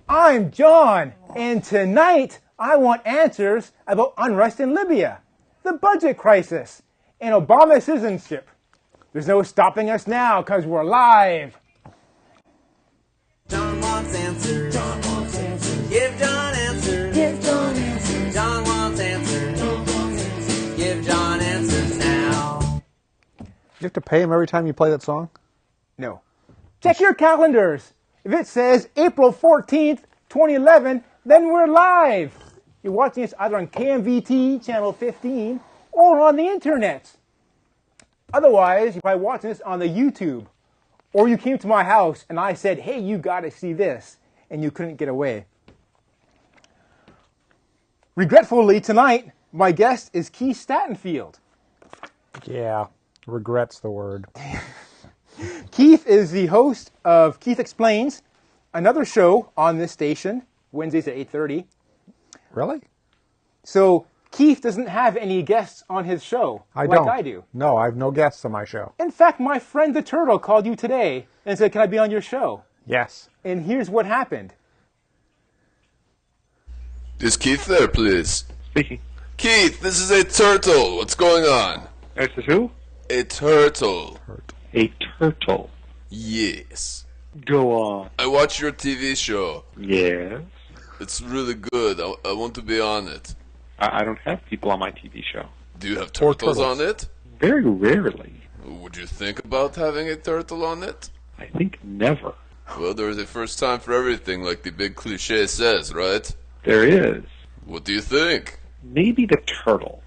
I'm John, and tonight I want answers about unrest in Libya, the budget crisis, and Obama's citizenship. There's no stopping us now because we're live. John wants answers. John wants answers. Give John answers. Give John answers. John wants answers. John wants answers. Give John answers now. You have to pay him every time you play that song? No. Check your calendars. If it says April 14th, 2011, then we're live. You're watching us either on KMVT, channel 15, or on the internet. Otherwise, you're probably watching this on the YouTube. Or you came to my house and I said, hey, you got to see this, and you couldn't get away. Regretfully, tonight, my guest is Keith Stattenfield. Yeah, regret's the word. Keith is the host of Keith Explains, another show on this station, Wednesdays at 8:30. Really? So Keith doesn't have any guests on his show I do. No, I have no guests on my show. In fact, my friend the Turtle called you today and said, can I be on your show? Yes. And here's what happened. Is Keith there, please? Speaking. Keith, this is a turtle. What's going on? This is who? A turtle. A turtle. Yes. Go on. I watch your TV show. Yes. It's really good. I want to be on it. I don't have people on my TV show. Do you have turtles on it? Very rarely. Would you think about having a turtle on it? I think never. Well, there is a first time for everything, like the big cliche says, right? There is. What do you think? Maybe the turtle.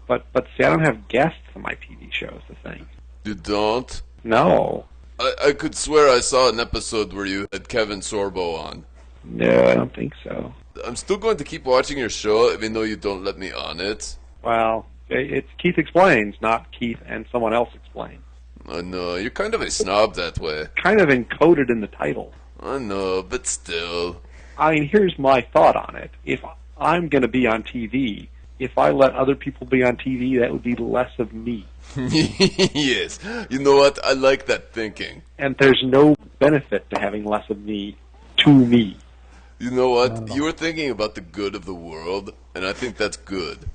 But see, I don't have guests on my TV show is the thing. You don't? No. I could swear I saw an episode where you had Kevin Sorbo on. No, I don't think so. I'm still going to keep watching your show, even though you don't let me on it. Well, it's Keith Explains, not Keith and someone else explains. I know, you're kind of a snob that way. Kind of encoded in the title. I know, but still. I mean, here's my thought on it. If I'm going to be on TV, if I let other people be on TV, that would be less of me. Yes. You know what? I like that thinking. And there's no benefit to having less of me to me. You know what? You were thinking about the good of the world, and I think that's good.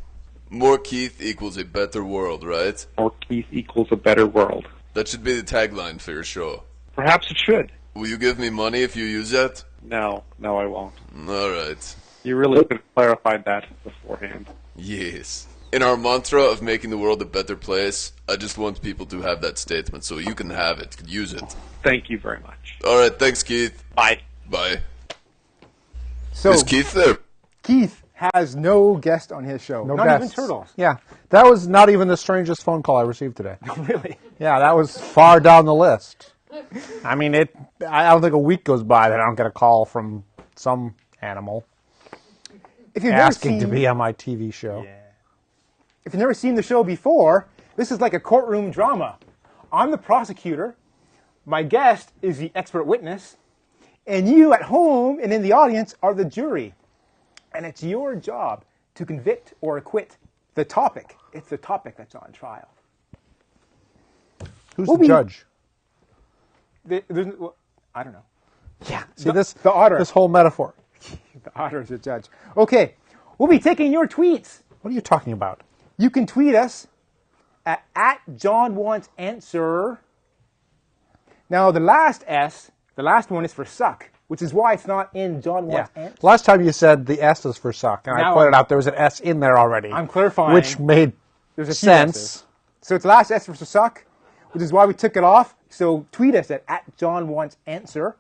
More Keith equals a better world, right? More Keith equals a better world. That should be the tagline for your show. Perhaps it should. Will you give me money if you use that? No, I won't. All right. You really could have clarified that beforehand. Yes. In our mantra of making the world a better place, I just want people to have that statement, so you can have it, use it. Thank you very much. All right, thanks, Keith. Bye. Bye. So Is Keith there? Keith has no guest on his show. No Not guests. even turtles. Yeah. That was not even the strangest phone call I received today. Really? Yeah, that was far down the list. I mean, I don't think a week goes by that I don't get a call from some animal If you've asking never to seen, be on my TV show. Yeah. If you've never seen the show before, this is like a courtroom drama. I'm the prosecutor. My guest is the expert witness. And you at home and in the audience are the jury. And it's your job to convict or acquit the topic. It's the topic that's on trial. Who's the judge? I don't know. Yeah. See, the otter. this whole metaphor. The otter is the judge. Okay. We'll be taking your tweets. What are you talking about? You can tweet us at @JohnWantsAnswer. Now, the last one is for suck, which is why it's not in John Wants Answer. Last time you said the S is for suck, and Now I pointed out there was an S in there already. I'm clarifying. Which made There's a few sense. S's. So it's last S for suck, which is why we took it off. So tweet us at @JohnWantsAnswer.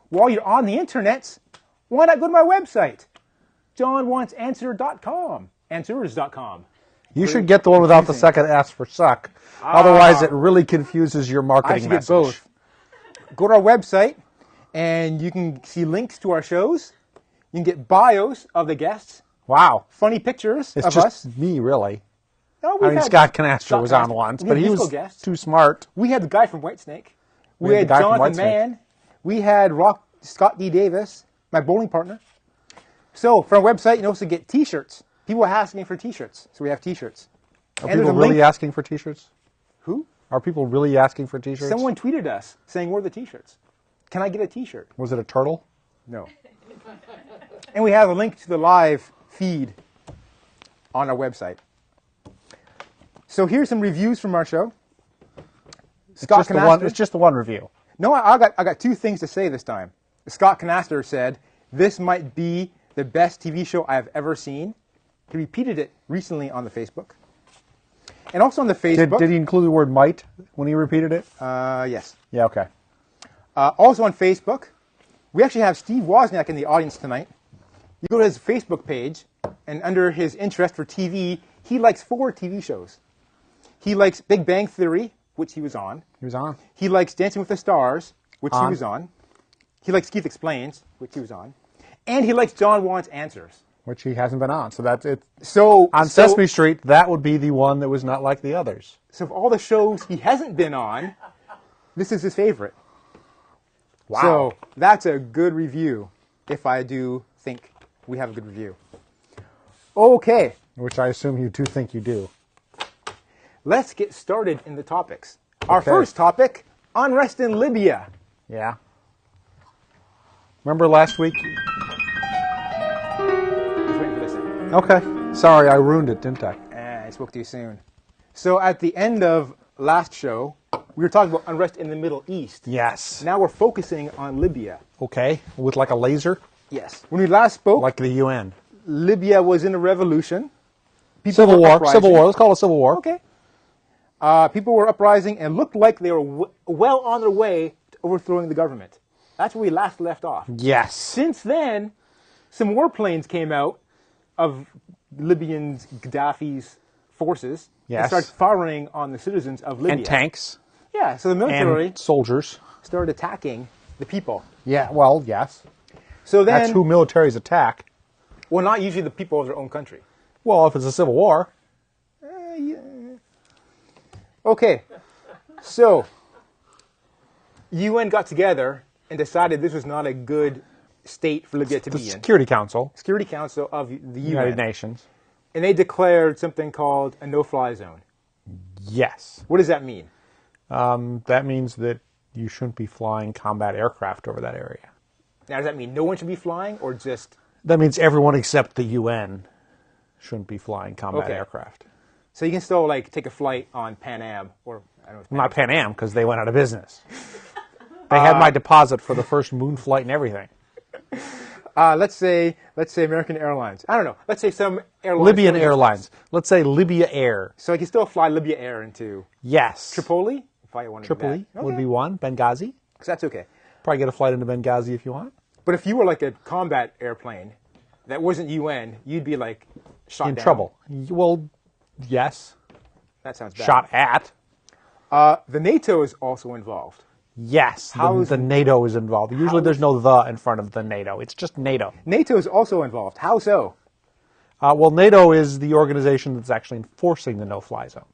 While you're on the internet, why not go to my website, johnwantsanswer.com, answers.com. You should get the one without the second S for suck. Otherwise, it really confuses your I marketing should message. get both. Go to our website, and you can see links to our shows. You can get bios of the guests, Wow. funny pictures It's of just us. me, really. No, I mean, Scott Canastro was on once, but he was guests. too smart. We had the guy from Whitesnake. We had had the guy from Jonathan Whitesnake. Mann. We had Scott D. Davis, my bowling partner. So, for our website, you can also get T-shirts. People are asking for T-shirts, so we have T-shirts. Are And people there's a really link- asking for T-shirts? Who? Are people really asking for T-shirts? Someone tweeted us saying, where are the T-shirts? Can I get a T-shirt? Was it a turtle? No. And we have a link to the live feed on our website. So here's some reviews from our show. Scott Canaster. It's just the one review. No, I got two things to say this time. Scott Canaster said, "This might be the best TV show I have ever seen." He repeated it recently on the Facebook. And also on the Facebook. Did he include the word might when he repeated it? Yes. Yeah, okay. Also on Facebook, we actually have Steve Wozniak in the audience tonight. You go to his Facebook page, and under his interest for TV, he likes 4 TV shows. He likes Big Bang Theory, which he was on. He was on. He likes Dancing with the Stars, which he On. was on. He likes Keith Explains, which he was on. And he likes John Wants Answers. Which he hasn't been on. So that's it. So On Sesame Street, that would be the one that was not like the others. So of all the shows he hasn't been on, this is his favorite. Wow. So that's a good review, if I do think we have a good review. Okay, Which I assume you do think you do. let's get started in the topics. Our Okay. first topic, unrest in Libya. Yeah. Remember last week? Just waiting for this thing. Okay. Sorry, I ruined it, didn't I? I spoke too soon. So at the end of last show, we were talking about unrest in the Middle East. Yes. Now we're focusing on Libya. Okay. With like a laser? Yes. When we last spoke, Like the UN. Libya was in a revolution. People Civil were War. uprising. Civil War. Let's call it Civil War. Okay. People were uprising and looked like they were well on their way to overthrowing the government. That's where we last left off. Yes. Since then, some warplanes came out of Libyan's Gaddafi's forces and Yes. started firing on the citizens of Libya. And tanks. Yeah, so the military And soldiers. started attacking the people. Yeah, well, yes. So then, That's who militaries attack. well, not usually the people of their own country. Well, if it's a civil war. Okay, so UN got together and decided this was not a good state for Libya to The be in. Security Council. Security Council of the United UN. Nations. And they declared something called a no-fly zone. Yes. What does that mean? That means that you shouldn't be flying combat aircraft over that area. Now, does that mean no one should be flying or just... That means everyone except the UN shouldn't be flying combat Okay. aircraft. So you can still, like, take a flight on Pan Am or... I don't know if Not Pan Am, because they went out of business. They had my deposit for the first moon flight and everything. let's say American Airlines. I don't know. Let's say some airlines... Libyan Airlines. Let's say Libya Air. So you can still fly Libya Air into Yes. Tripoli? If I wanted to do Tripoli that. would be one. Benghazi. So that's okay. Probably get a flight into Benghazi if you want. But if you were like a combat airplane that wasn't UN, you'd be like shot In down. trouble. Well, yes. That sounds bad. Shot at. The NATO is also involved. Yes. How is- The NATO is involved. Usually there's no the in front of the NATO. It's just NATO. NATO is also involved. How so? Well, NATO is the organization that's actually enforcing the no-fly zone.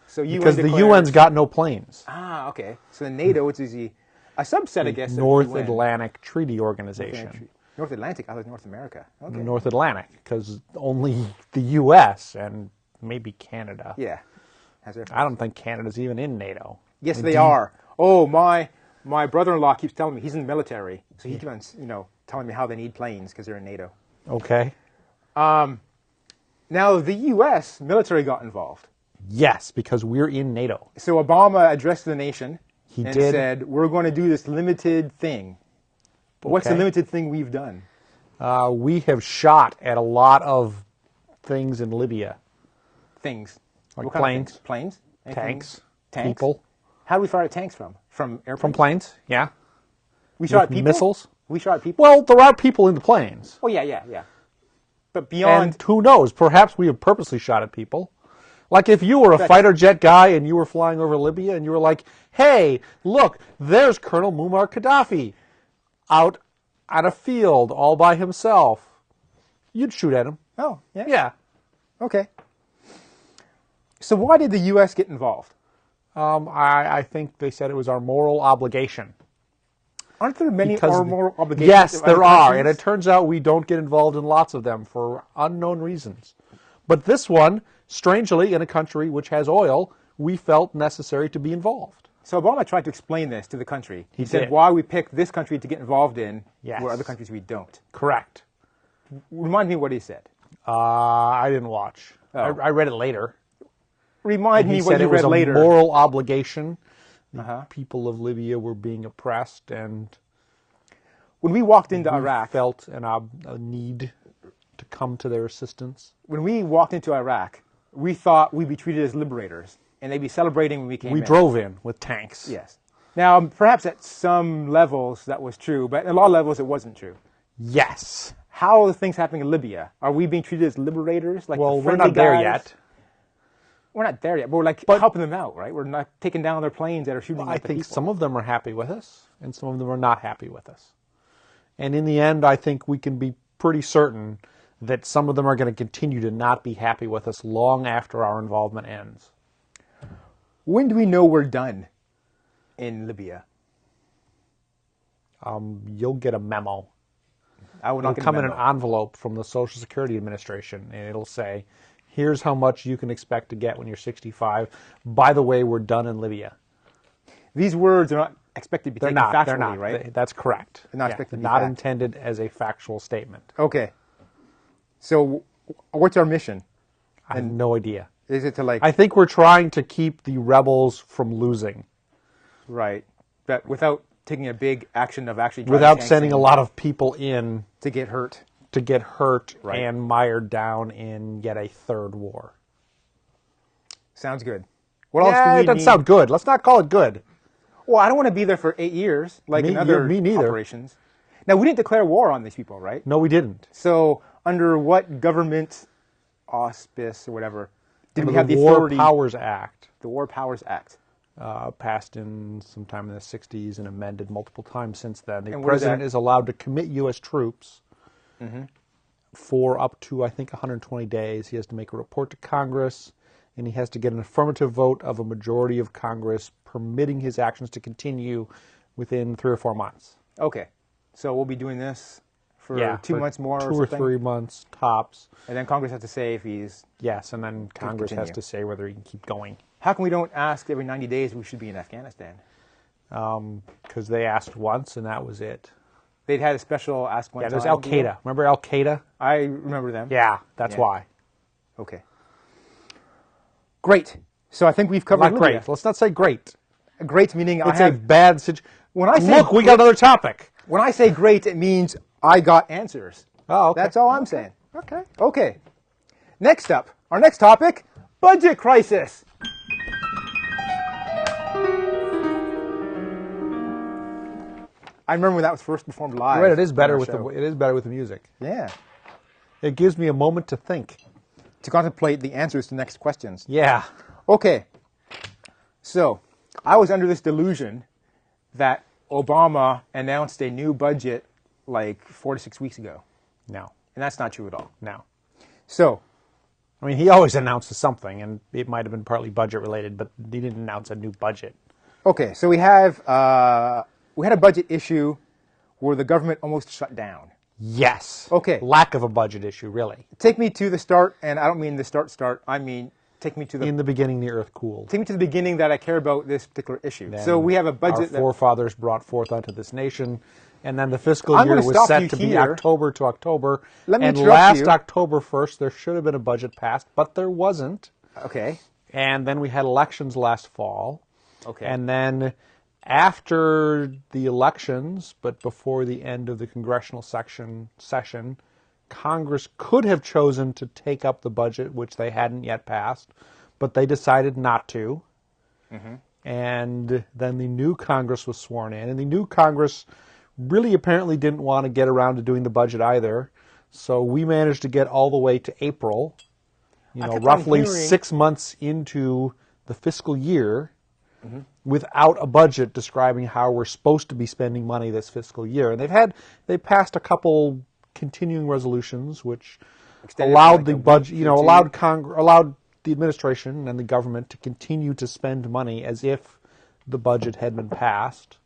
So UN Because the declares- UN's got no planes. Okay. So the NATO, which is a subset, I guess, of North UN. Atlantic Treaty Organization. North Atlantic. I was North America. Okay. North Atlantic, because only the U.S. and maybe Canada. Yeah. Has there- I don't think Canada's even in NATO. Yes, they are. Oh, my brother-in-law keeps telling me he's in the military, so he keeps telling me how they need planes because they're in NATO. Okay. Now the U.S. military got involved. Yes, because we're in NATO. So Obama addressed the nation He and did. said, "We're going to do this limited thing." But what's the Okay. limited thing we've done? We have shot at a lot of things in Libya. Things Like What kind of planes. things? Planes, Anything? Tanks. Tanks? People. How do we fire at tanks from? From airplanes? From planes, yeah. We shot at With people. missiles. We shot at people. Well, there are people in the planes. Oh yeah. But beyond, And who knows? Perhaps we have purposely shot at people. Like if you were a fighter jet guy and you were flying over Libya and you were like, hey, look, there's Colonel Muammar Gaddafi out at a field all by himself. You'd shoot at him. oh yeah, Yeah. okay. So why did the U.S. get involved? I think they said it was our moral obligation. Aren't there many Because moral obligations? Yes, of other there are. And countries? it turns out we don't get involved in lots of them for unknown reasons. But this one, strangely, in a country which has oil, we felt necessary to be involved. So Obama tried to explain this to the country. He said did. why we picked this country to get involved in, Yes. where other countries we don't. Correct. Remind me what he said. I didn't watch. Oh. I read it later. Remind me He what said you it was read later. a moral obligation. The Uh-huh. people of Libya were being oppressed, and When we walked into Iraq, felt a need to come to their assistance. when we walked into Iraq, we thought we'd be treated as liberators, and they'd be celebrating when we came in. We drove in with tanks. Yes. Now, perhaps at some levels that was true, but at a lot of levels it wasn't true. Yes. How are things happening in Libya? Are we being treated as liberators? Like Well, the we're friendly not there guys? yet. We're not there yet, but we're like helping them out, right? We're not taking down their planes that are shooting I at the think people. some of them are happy with us, and some of them are not happy with us. And in the end, I think we can be pretty certain that some of them are going to continue to not be happy with us long after our involvement ends. When do we know we're done in Libya? You'll get a memo. I will It'll not get a come in an memo. envelope from the Social Security Administration, and it'll say, here's how much you can expect to get when you're 65. By the way, we're done in Libya. These words are not expected to be They're taken not. factually, They're not. right? That's correct. They're not expected to be not fact. intended as a factual statement. Okay. So, what's our mission? I have no idea. Is it to like I think we're trying to keep the rebels from losing right, but without taking a big action of actually driving without tanks sending in a lot of people in to get hurt? to get hurt Right. and mired down in yet a third war. Sounds good. What else do Yeah, we it doesn't need? sound good. Let's not call it good. Well, I don't want to be there for 8 years, like Me- in other me neither. operations. Now, we didn't declare war on these people, right? No, we didn't. So, under what government auspice or whatever did Under we have the War authority? Powers Act, The War Powers Act. passed in sometime in the 60s and amended multiple times since then. The And what is president that? is allowed to commit U.S. troops for up to, I think, 120 days. He has to make a report to Congress, and he has to get an affirmative vote of a majority of Congress permitting his actions to continue within 3 or 4 months. Okay, so we'll be doing this for two for months more, 2 or or something? 3 months tops. And then Congress has to say if he's. Yes, and then Congress has continue. to say whether he can keep going. How come we don't ask every 90 days we should be in Afghanistan? Because they asked once, and that was it. They'd had a special ask one Yeah, time. there's Al deal. Qaeda. Remember Al Qaeda? I remember them. Yeah, that's Yeah. why. Okay. Great. So I think we've covered Not Libya. great. Let's not say great. Great meaning I It's a have. bad situation. When I say Look, we got another topic. When I say great, it means I got answers. Oh, okay. That's all I'm saying. Okay. Okay. Next up, our next topic, budget crisis. I remember when that was first performed live. Right, it is on better our with show. the music. Yeah. It gives me a moment to think. To contemplate the answers to next questions. Yeah. Okay. So, I was under this delusion that Obama announced a new budget like 4 to 6 weeks ago. No. And that's not true at all. No. So, I mean, he always announces something, and it might have been partly budget related, but he didn't announce a new budget. okay, so we had a budget issue where the government almost shut down. Yes. Okay. Lack of a budget issue, really. Take me to the start, and I don't mean the start, I mean take me to the In the beginning, the earth cooled. take me to the beginning that I care about this particular issue. So we have a budget Our that forefathers brought forth unto this nation, and then the fiscal I'm year gonna was stop set you to be here. October to October. Let me and interrupt last you. October 1st, there should have been a budget passed, but there wasn't. okay. And then we had elections last fall. Okay. And then after the elections, but before the end of the congressional session, Congress could have chosen to take up the budget, which they hadn't yet passed, but they decided not to. And then the new Congress was sworn in, and the new Congress really apparently didn't want to get around to doing the budget either. So we managed to get all the way to April, kept on roughly hearing- 6 months into the fiscal year, without a budget describing how we're supposed to be spending money this fiscal year. And they passed a couple continuing resolutions which Extended allowed for the like a budget, week or two. allowed the administration and the government to continue to spend money as if the budget had been passed.